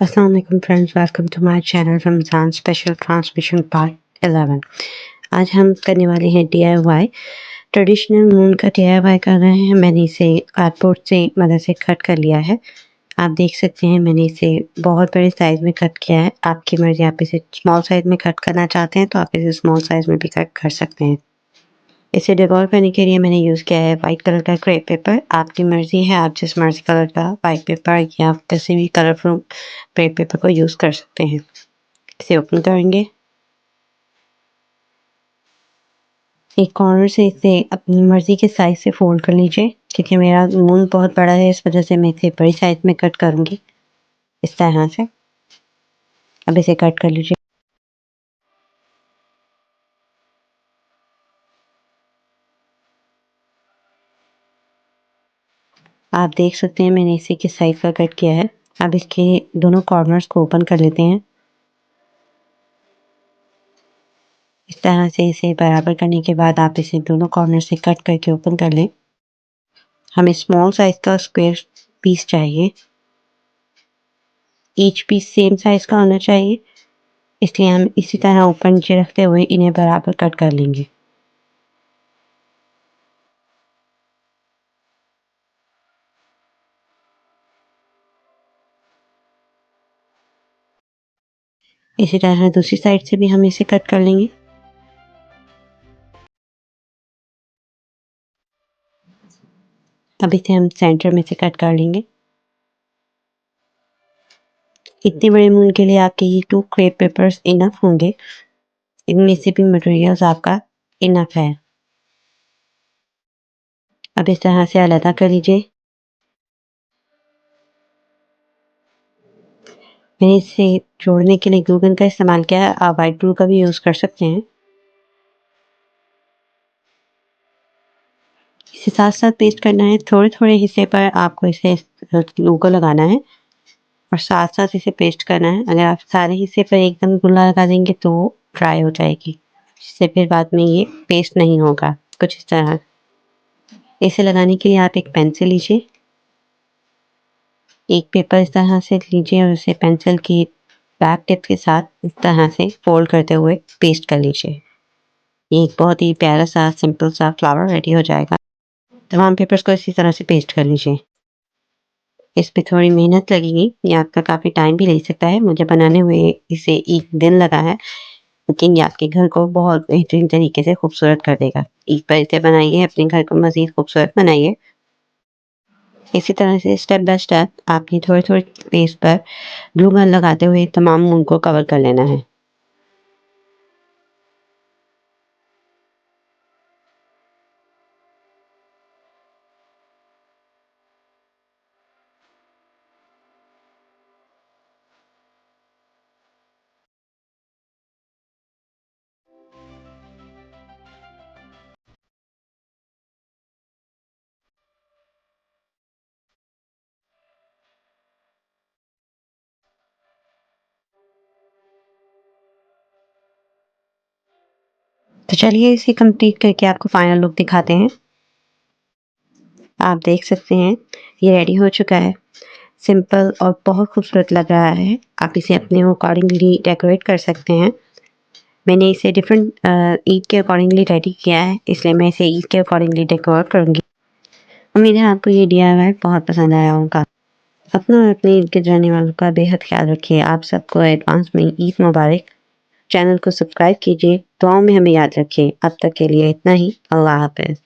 Assalamu alaikum friends, welcome to my channel Ramzan Special Transmission Part 11। आज हम करने वाले हैं DIY। ट्रेडिशनल मून का DIY कर रहे हैं। मैंने इसे कार्डबोर्ड से मदद से कट कर लिया है। आप देख सकते हैं मैंने इसे बहुत बड़े साइज़ में कट किया है। आपकी मर्ज़ी, आप इसे स्मॉल साइज़ में कट करना चाहते हैं तो आप इसे स्मॉल साइज़ में भी कट कर सकते हैं। इसे डेकोर करने के लिए मैंने यूज़ किया है वाइट कलर का क्रेप पेपर। आपकी मर्ज़ी है, आप जिस मर्ज़ी कलर का वाइट पेपर या किसी भी कलरफुल क्रेप पेपर को यूज़ कर सकते हैं। इसे ओपन करेंगे। एक कॉर्नर से इसे अपनी मर्ज़ी के साइज़ से फ़ोल्ड कर लीजिए। क्योंकि मेरा मून बहुत बड़ा है, इस वज़ह से मैं इसे बड़ी साइज़ में कट करूँगी, इस तरह से। अब इसे कट कर लीजिए। आप देख सकते हैं मैंने इसे किस साइज़ का कट किया है। अब इसके दोनों कॉर्नर्स को ओपन कर लेते हैं। इस तरह से इसे बराबर करने के बाद आप इसे दोनों कॉर्नर से कट करके ओपन कर लें। हमें स्मॉल साइज़ का स्क्वायर पीस चाहिए। ईच पीस सेम साइज़ का होना चाहिए, इसलिए हम इसी तरह ऊपर नीचे रखते हुए इन्हें बराबर कट कर लेंगे। इसी तरह दूसरी साइड से भी हम इसे कट कर लेंगे। अब इसे हम सेंटर में से कट कर लेंगे। इतने बड़े मून के लिए आपके ये 2 क्रेप पेपर्स इनफ होंगे। इनमें से भी मटेरियल्स आपका इनफ है। अब इस तरह से अलग कर लीजिए। मैंने इसे जोड़ने के लिए ग्लू गन का इस्तेमाल किया है, आप व्हाइट ग्लू का भी यूज़ कर सकते हैं। इसे साथ-साथ पेस्ट करना है, थोड़े-थोड़े हिस्से पर आपको इसे ग्लू को लगाना है और साथ-साथ इसे पेस्ट करना है। अगर आप सारे हिस्से पर एकदम ग्लू लगा देंगे तो ड्राई हो जाएगी, जिससे फिर बाद में ये पेस्ट नहीं होगा, कुछ इस तरह। इसे लगाने के लिए आप एक पेंसिल लीजिए, एक पेपर इस तरह से लीजिए और उसे पेंसिल की बैक टिप के साथ इस तरह से फोल्ड करते हुए पेस्ट कर लीजिए। ये एक बहुत ही प्यारा सा सिंपल सा फ्लावर रेडी हो जाएगा। तमाम पेपर्स को इसी तरह से पेस्ट कर लीजिए। इस पे थोड़ी मेहनत लगेगी, ये आपका काफ़ी टाइम भी ले सकता है। मुझे बनाने हुए इसे 1 दिन लगा है, लेकिन ये आपके घर को बहुत बेहतरीन तरीके से खूबसूरत कर देगा। एक बार इसे बनाइए, अपने घर को मज़ीद खूबसूरत बनाइए। इसी तरह से स्टेप बाय स्टेप आपने थोड़े-थोड़े स्पेस पर ग्लू गन लगाते हुए तमाम मून को कवर कर लेना है। तो चलिए इसे कंप्लीट करके आपको फाइनल लुक दिखाते हैं। आप देख सकते हैं ये रेडी हो चुका है। सिंपल और बहुत खूबसूरत लग रहा है। आप इसे अपने अकॉर्डिंगली डेकोरेट कर सकते हैं। मैंने इसे डिफरेंट ईद के अकॉर्डिंगली रेडी किया है, इसलिए मैं इसे ईद के अकॉर्डिंगली डेकोर करूँगी। उम्मीद है आपको ये DIY बहुत पसंद आया होगा। अपना और अपने इर्द गिर्द रहने वालों का बेहद ख्याल रखिए। आप सबको एडवांस में ईद मुबारक। चैनल को सब्सक्राइब कीजिए, दुआओं में हमें याद रखिए। अब तक के लिए इतना ही। अल्लाह हाफ़िज़।